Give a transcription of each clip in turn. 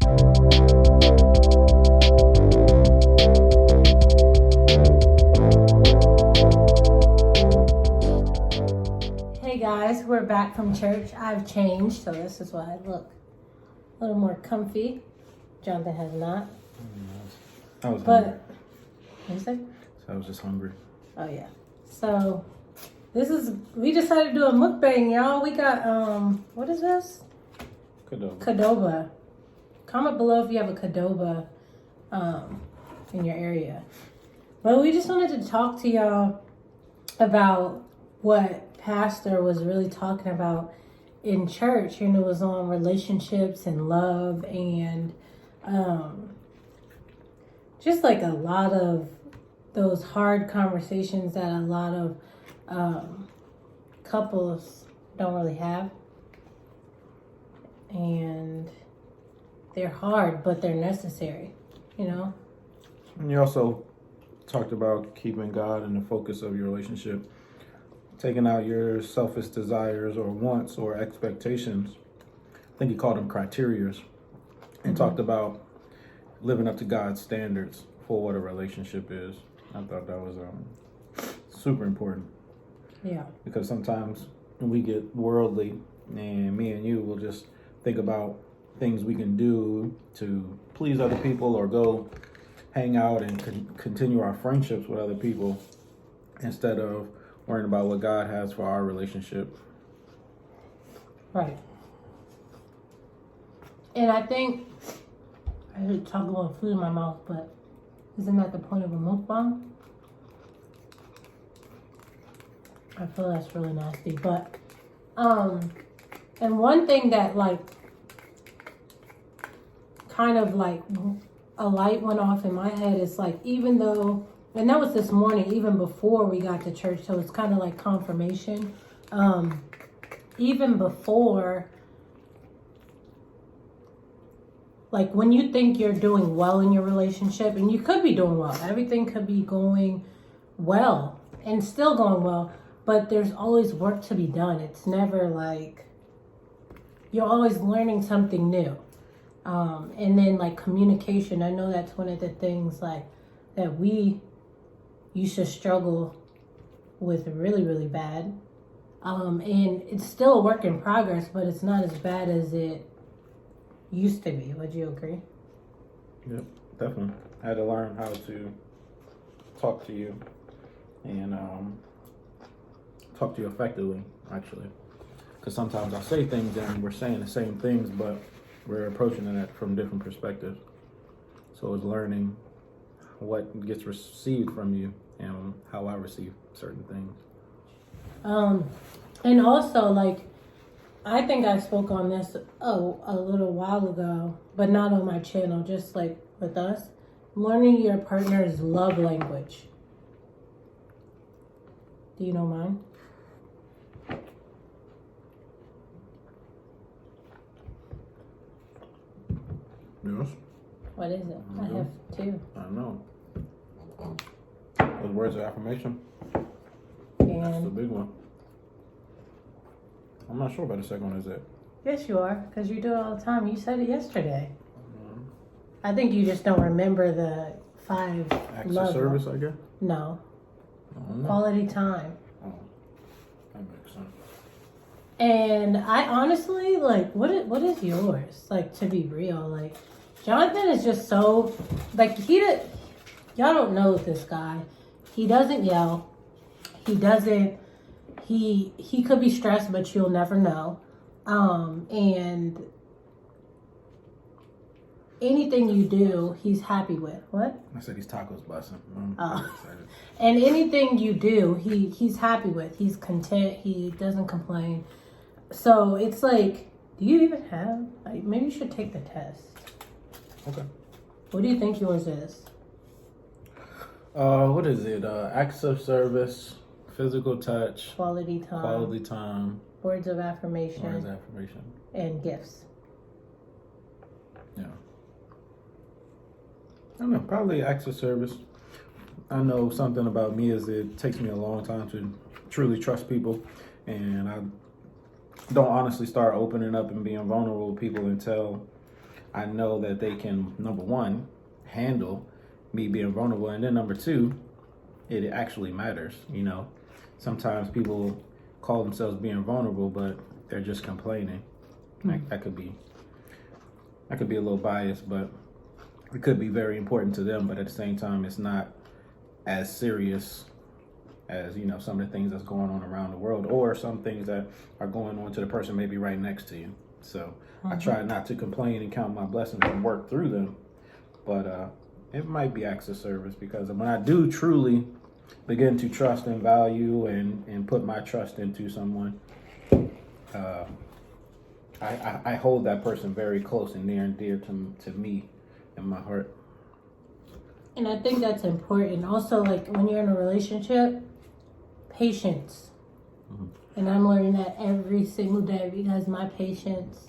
Hey guys, we're back from church. I've changed, so this is why I look a little more comfy. Jonathan has not. I was hungry. What is it? So I was just hungry. Oh yeah. So we decided to do a mukbang, y'all. We got what is this? Qdoba. Comment below if you have a Qdoba in your area. But we just wanted to talk to y'all about what Pastor was really talking about in church, and it was on relationships and love and just like a lot of those hard conversations that a lot of couples don't really have, and they're hard but they're necessary, you know. And you also talked about keeping God in the focus of your relationship, taking out your selfish desires or wants or expectations. I think he called them criterias, and talked about living up to God's standards for what a relationship is. I thought that was super important. Yeah. Because sometimes we get worldly, and me and you will just think about things we can do to please other people or go hang out and continue our friendships with other people instead of worrying about what God has for our relationship. Right. And I think I should talk about food in my mouth, but isn't that the point of a mukbang? I feel that's really nasty, but and one thing that like kind of like a light went off in my head is like, even though, and that was this morning, even before we got to church, so it's kind of like confirmation. Even before, like when you think you're doing well in your relationship, and you could be doing well, everything could be going well and still going well, but there's always work to be done. It's never like, you're always learning something new. And then like communication, I know that's one of the things like that we used to struggle with really, really bad. And it's still a work in progress, but it's not as bad as it used to be. Would you agree? Yep, definitely. I had to learn how to talk to you and talk to you effectively, actually. Because sometimes I say things and we're saying the same things, but we're approaching it from different perspectives. So it's learning what gets received from you and how I receive certain things. And also, like, I think I spoke on this a little while ago, but not on my channel, just like with us. Learning your partner's love language. Do you know mine? Yes. What is it? I have two. I know. Those words of affirmation. That's the big one. I'm not sure about the second one, is it? Yes, you are, because you do it all the time. You said it yesterday. I think you just don't remember the 5 Acts love. of service, I guess? No. Quality time. Oh, that makes sense. And I honestly, like, what is yours? Like, to be real, like, Jonathan is just so, like, y'all don't know this guy. He doesn't yell. He doesn't, he could be stressed, but you'll never know. And anything you do, he's happy with. What? I said he's tacos busting. And anything you do, he's happy with. He's content. He doesn't complain. So it's like, do you even have, like, maybe you should take the test. Okay. What do you think yours is? What is it? Acts of service, physical touch, Quality time. Words of affirmation. And gifts. Yeah. I don't know, probably acts of service. I know something about me is it takes me a long time to truly trust people, and I don't honestly start opening up and being vulnerable with people until I know that they can, number one, handle me being vulnerable, and then number two, it actually matters. You know, sometimes people call themselves being vulnerable, but they're just complaining. I could be a little biased, but it could be very important to them. But at the same time, it's not as serious as, you know, some of the things that's going on around the world, or some things that are going on to the person maybe right next to you. So I try not to complain and count my blessings and work through them. But it might be acts of service, because when I do truly begin to trust and value and put my trust into someone, I hold that person very close and near and dear to me in my heart. And I think that's important. Also, like when you're in a relationship, patience. And I'm learning that every single day, because my patience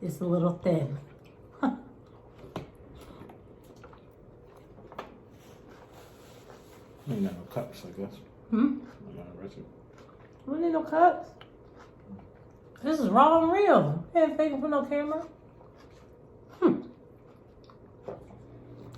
is a little thin. You got no cups, I guess. We need no cups. This is raw and real. Ain't faking for no camera.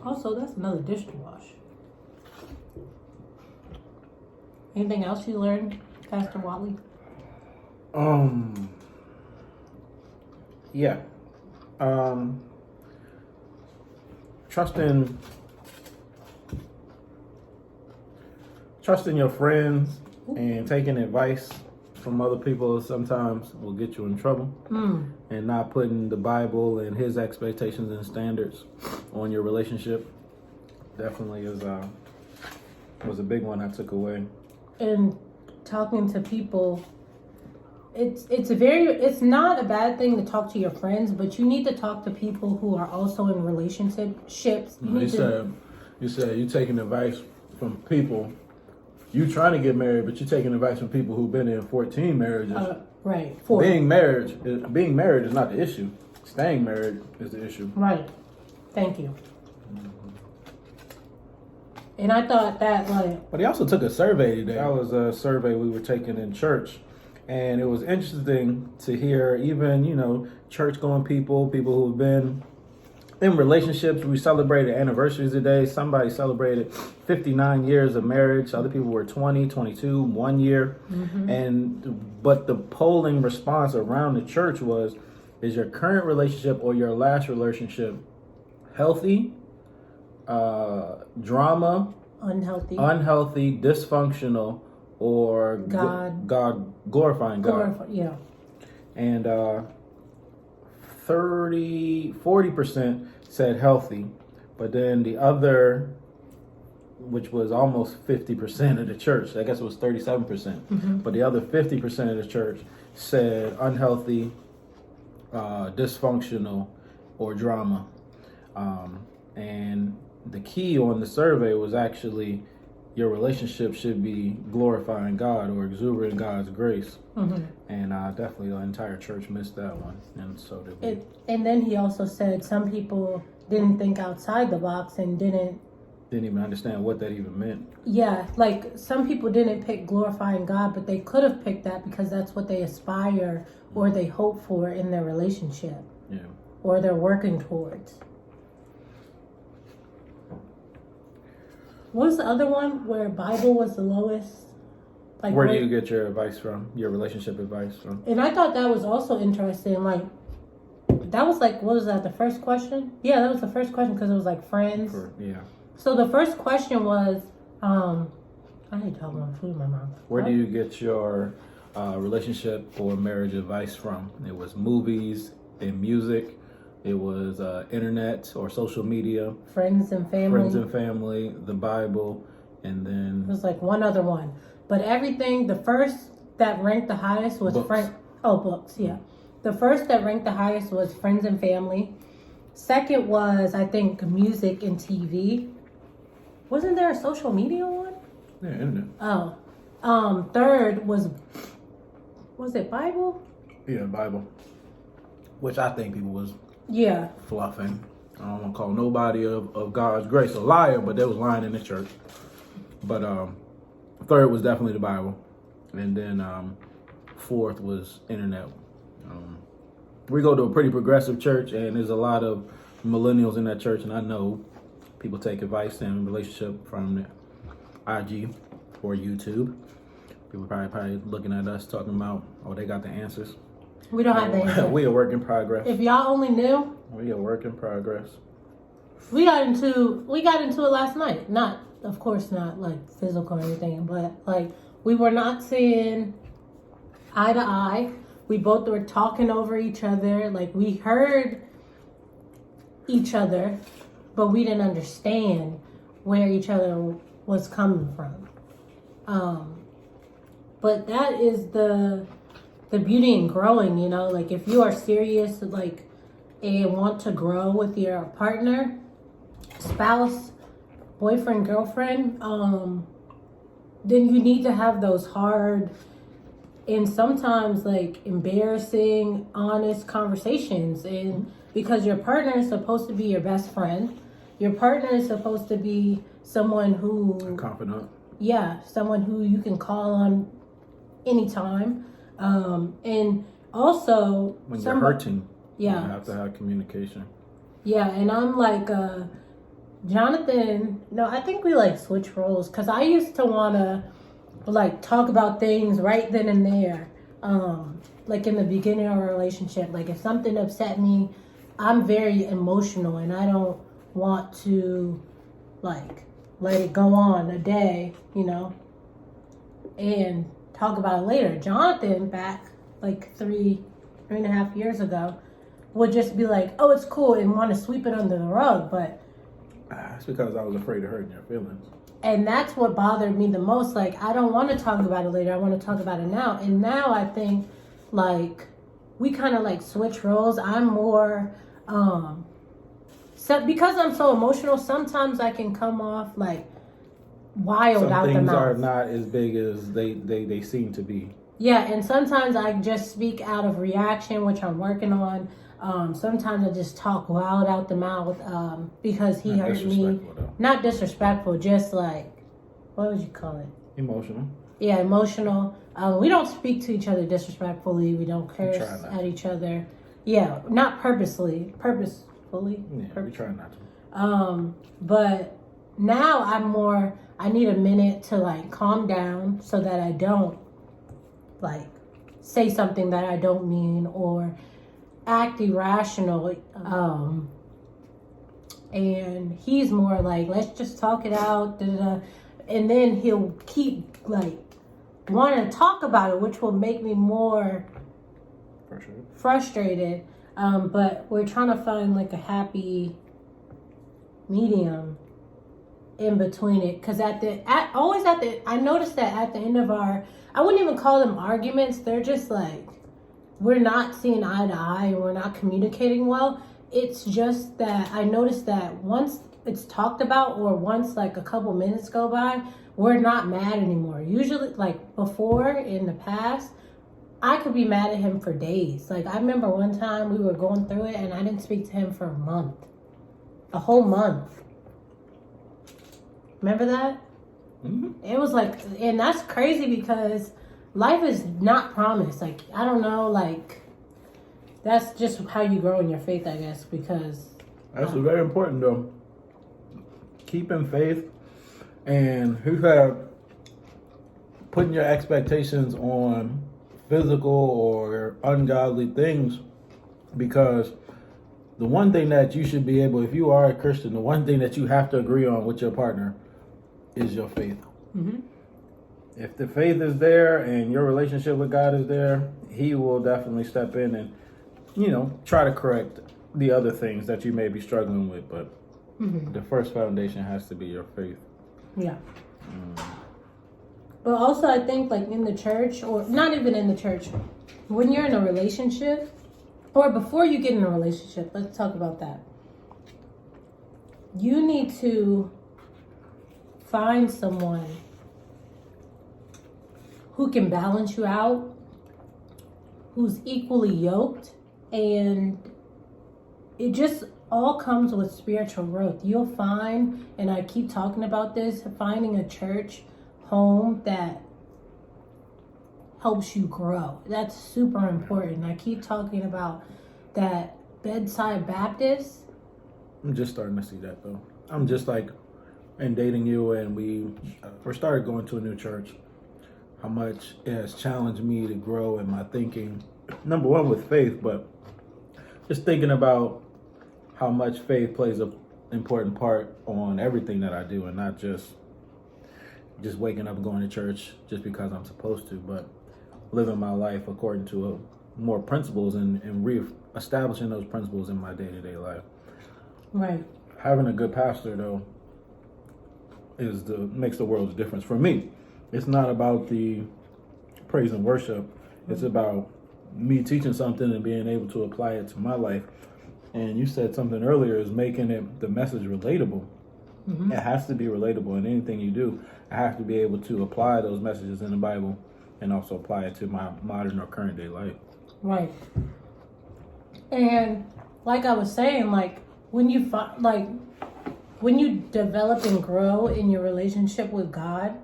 Also, that's another dish to wash. Anything else you learned, Pastor Wally? Yeah. Trusting your friends and taking advice from other people sometimes will get you in trouble. And not putting the Bible and his expectations and standards on your relationship definitely was a big one I took away. And talking to people, it's not a bad thing to talk to your friends, but you need to talk to people who are also in relationships. You said you taking advice from people. You trying to get married, but you taking advice from people who've been in 14 marriages. Right. Being married is not the issue. Staying married is the issue. Right. Thank you. And I thought that, like... But he also took a survey today. That was a survey we were taking in church. And it was interesting to hear even, you know, church-going people who've been in relationships. We celebrated anniversaries today. Somebody celebrated 59 years of marriage. Other people were 20, 22, 1 year. But the polling response around the church was, is your current relationship or your last relationship healthy, drama, unhealthy, dysfunctional, or glorifying God? Yeah. And 40% said healthy, but then the other, which was almost 50% of the church, I guess it was 37%, but the other 50% of the church said unhealthy, dysfunctional, or drama. And the key on the survey was actually your relationship should be glorifying God or exuberating God's grace. And definitely the entire church missed that one, and so did we. And then he also said some people didn't think outside the box and didn't even understand what that even meant. Yeah, like some people didn't pick glorifying God, but they could have picked that because that's what they aspire or they hope for in their relationship. Yeah. Or they're working towards. What was the other one where Bible was the lowest? Like where do you get your advice from? Your relationship advice from? And I thought that was also interesting. Like, that was like, what was that, the first question? Yeah, that was the first question because it was like friends. Yeah. So the first question was, I need to talk about food in my mouth. Where do you get your relationship or marriage advice from? It was movies and music. It was internet or social media. Friends and family. The Bible, and then... It was like one other one. But everything, the first that ranked the highest was books. Books, yeah. The first that ranked the highest was friends and family. Second was, I think, music and TV. Wasn't there a social media one? Yeah, internet. Oh. Third was it Bible? Yeah, Bible. Which I think people was... Yeah. fluffing. I don't want to call nobody of God's grace a liar, but they was lying in the church. But third was definitely the Bible, and then fourth was internet. we go to a pretty progressive church, and there's a lot of millennials in that church, and I know people take advice and relationship from the IG or YouTube. People probably looking at us talking about, oh, they got the answers. We don't have the answer. We a work in progress. If y'all only knew, We a work in progress. we got into it last night. Not, of course, not like physical or anything, but like we were not seeing eye to eye. We both were talking over each other. Like we heard each other, but we didn't understand where each other was coming from. But that is the beauty in growing, you know, like if you are serious, like, and want to grow with your partner, spouse, boyfriend, girlfriend, then you need to have those hard and sometimes like embarrassing, honest conversations. And because your partner is supposed to be your best friend, your partner is supposed to be someone who, Confident. yeah, someone who you can call on anytime. And also When you're hurting, yeah, you have to have communication. yeah. And I'm like, Jonathan, no, I think we like switch roles because I used to want to like talk about things right then and there. Like in the beginning of a relationship, like if something upset me, I'm very emotional and I don't want to like let it go on a day, you know, and talk about it later. Jonathan, back like 3.5 years ago, would just be like, oh, it's cool, and want to sweep it under the rug. But It's because I was afraid of hurting your feelings. and that's what bothered me the most. Like, I don't want to talk about it later. I want to talk about it now. And now I think like we kind of like switch roles. I'm more so because I'm so emotional, sometimes I can come off like wild Some out the things mouth. are not as big as they seem to be. Yeah, and sometimes I just speak out of reaction, which I'm working on. Sometimes I just talk wild out the mouth because he Not hurt me. disrespectful, though. Not disrespectful, just like, what would you call it? Emotional. Yeah, emotional. We don't speak to each other disrespectfully. We don't curse try not at each other. Yeah, not purposefully. Yeah, we try not to. But now I need a minute to like calm down so that I don't like say something that I don't mean or act irrational. And he's more like, let's just talk it out. Da, da, da. And then he'll keep like wanting to talk about it, which will make me more frustrated. But we're trying to find like a happy medium in between it, because I noticed that at the end of I wouldn't even call them arguments, they're just like we're not seeing eye to eye and we're not communicating well. It's just that I noticed that once it's talked about or once like a couple minutes go by, we're not mad anymore. Usually, like before in the past, I could be mad at him for days. Like I remember one time we were going through it and I didn't speak to him for a whole month. Remember that? Mm-hmm. It was like, and that's crazy because life is not promised. Like, I don't know, like, that's just how you grow in your faith, I guess, because. That's very important, though. Keeping faith and who have putting your expectations on physical or ungodly things, because the one thing that you should be able, if you are a Christian, the one thing that you have to agree on with your partner is your faith. Mm-hmm. If the faith is there and your relationship with God is there, he will definitely step in and, try to correct the other things that you may be struggling with. But the first foundation has to be your faith. Yeah. But also, I think, like, in the church, or not even in the church, when you're in a relationship, or before you get in a relationship, let's talk about that. You need to find someone who can balance you out, who's equally yoked, and it just all comes with spiritual growth. You'll find, and I keep talking about this, finding a church home that helps you grow. That's super important. I keep talking about that Bedside Baptist. I'm just starting to see that though. I'm just like, in dating you, and we started going to a new church. How much it has challenged me to grow in my thinking. Number one, with faith, but just thinking about how much faith plays an important part on everything that I do, and not just waking up and going to church just because I'm supposed to, but living my life according to more principles and re-establishing those principles in my day-to-day life. Right. Having a good pastor, though, makes the world a difference for me. It's not about the praise and worship. It's about me teaching something and being able to apply it to my life. And you said something earlier, is making the message relatable. It has to be relatable in anything you do. I have to be able to apply those messages in the Bible and also apply it to my modern or current day life. Right. And like I was saying, like when you develop and grow in your relationship with God,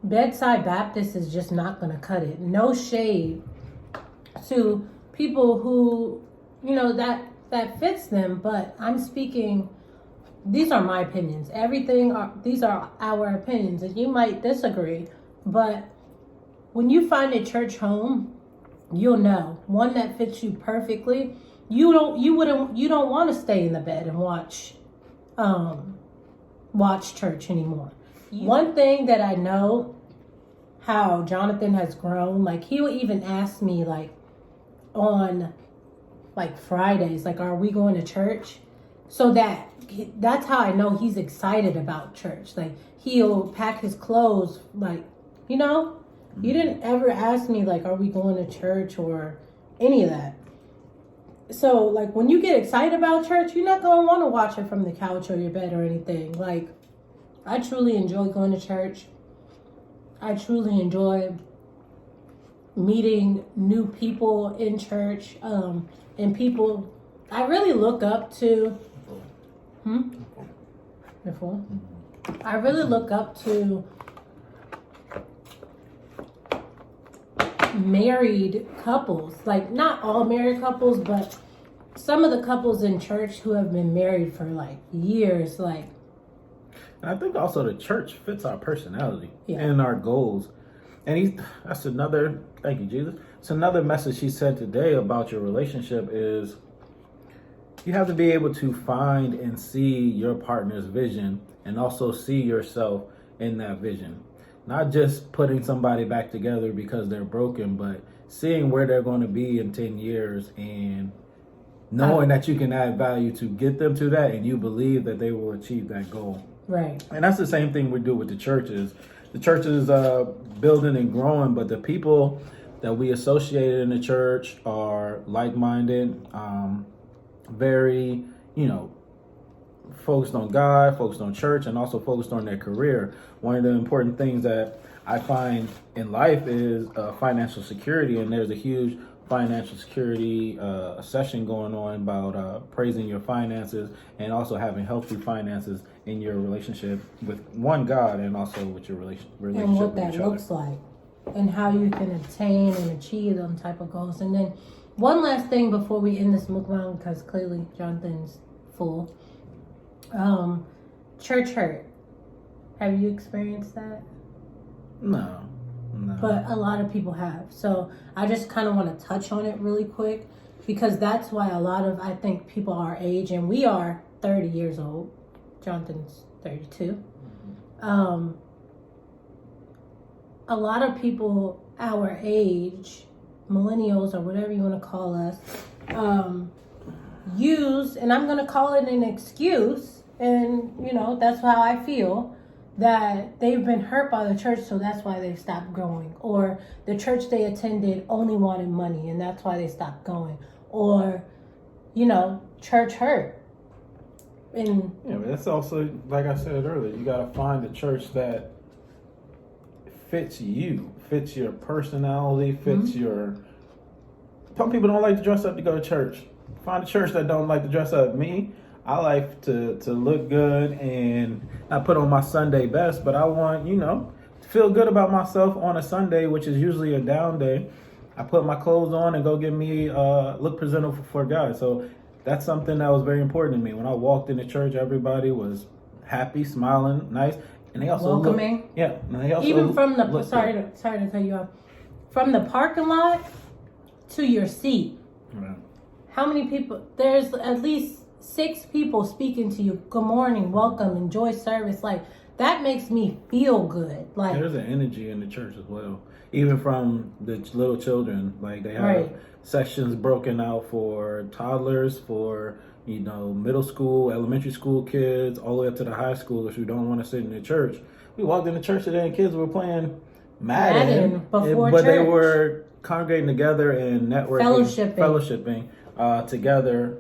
Bedside Baptist is just not going to cut it. No shade to people who, that fits them, but I'm speaking, these are my opinions. These are our opinions, and you might disagree, but when you find a church home, you'll know one that fits you perfectly. You don't want to stay in the bed and watch church anymore. One thing that I know, how Jonathan has grown, like he would even ask me like on like Fridays, like, are we going to church? So that's how I know he's excited about church. Like he'll pack his clothes, like, you didn't ever ask me like, are we going to church or any of that. So like when you get excited about church, you're not going to want to watch it from the couch or your bed or anything. Like I truly enjoy going to church. I truly enjoy meeting new people in church, and people I really look up to. Before? I really look up to married couples. Like not all married couples, but some of the couples in church who have been married for like years, like. And I think also the church fits our personality Yeah. and our goals. And thank you, Jesus. It's another message he said today about your relationship is you have to be able to find and see your partner's vision and also see yourself in that vision. Not just putting somebody back together because they're broken, but seeing where they're going to be in 10 years and knowing that you can add value to get them to that, and you believe that they will achieve that goal. Right. And that's the same thing we do with the churches. The church is building and growing, but the people that we associated in the church are like-minded, very, focused on God, focused on church, and also focused on their career. One of the important things that I find in life is financial security, and there's a huge financial security session going on about praising your finances and also having healthy finances in your relationship with one God and also with your relationship And what with that each looks other. like and how you can attain and achieve them type of goals. And then one last thing before we end this mukbang, because clearly Jonathan's full. Church hurt. Have you experienced that? No. But a lot of people have. So I just kind of want to touch on it really quick, because that's why a lot of, I think, people our age, and we are 30 years old. Jonathan's 32. A lot of people our age, millennials or whatever you want to call us, use, and I'm going to call it an excuse, and that's how I feel, that they've been hurt by the church, so that's why they stopped going. Or the church they attended only wanted money, and that's why they stopped going. Or, church hurt. And yeah, but that's also, like I said earlier, you got to find a church that fits you, fits your personality, fits your. Some people don't like to dress up to go to church. Find a church that don't like to dress up. Me, I like to look good and not put on my Sunday best, but I want, to feel good about myself on a Sunday, which is usually a down day. I put my clothes on and go get me look presentable for God. So that's something that was very important to me. When I walked into church, everybody was happy, smiling, nice, and they also welcoming. And they also Even from the looked sorry good. to cut you off. From the parking lot to your seat. Right. How many people? There's at least 6 people speaking to you. Good morning, welcome, enjoy service. Like that makes me feel good. Like There's an energy in the church as well. Even from the little children, like they have Right. sections broken out for toddlers, for middle school, elementary school kids, all the way up to the high schoolers who don't want to sit in the church. We walked into church today and kids were playing Madden before but they church. were congregating together and networking, fellowshipping together,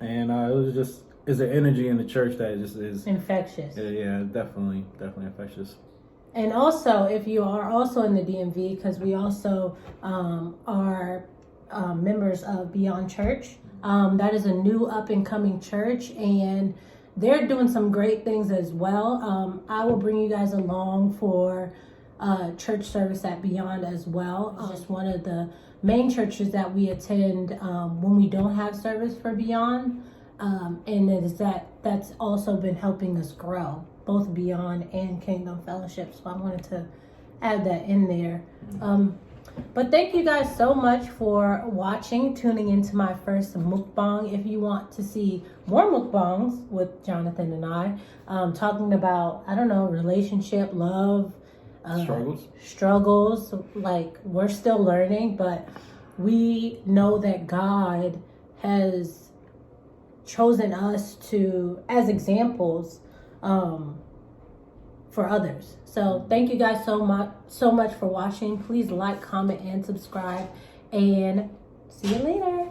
and it was just is an energy in the church that just is infectious. yeah, definitely infectious. And also, if you are also in the DMV, because we also are members of Beyond Church, that is a new up and coming church, and they're doing some great things as well. I will bring you guys along for church service at Beyond as well. It's just one of the main churches that we attend when we don't have service for Beyond, and it is that's also been helping us grow, both Beyond and Kingdom Fellowship. So I wanted to add that in there. But thank you guys so much for watching, tuning into my first mukbang. If you want to see more mukbangs with Jonathan and I, talking about, I don't know, relationship, love, struggles, like we're still learning, but we know that God has chosen us as examples for others. So thank you guys so much for watching. Please like, comment, and subscribe, and see you later.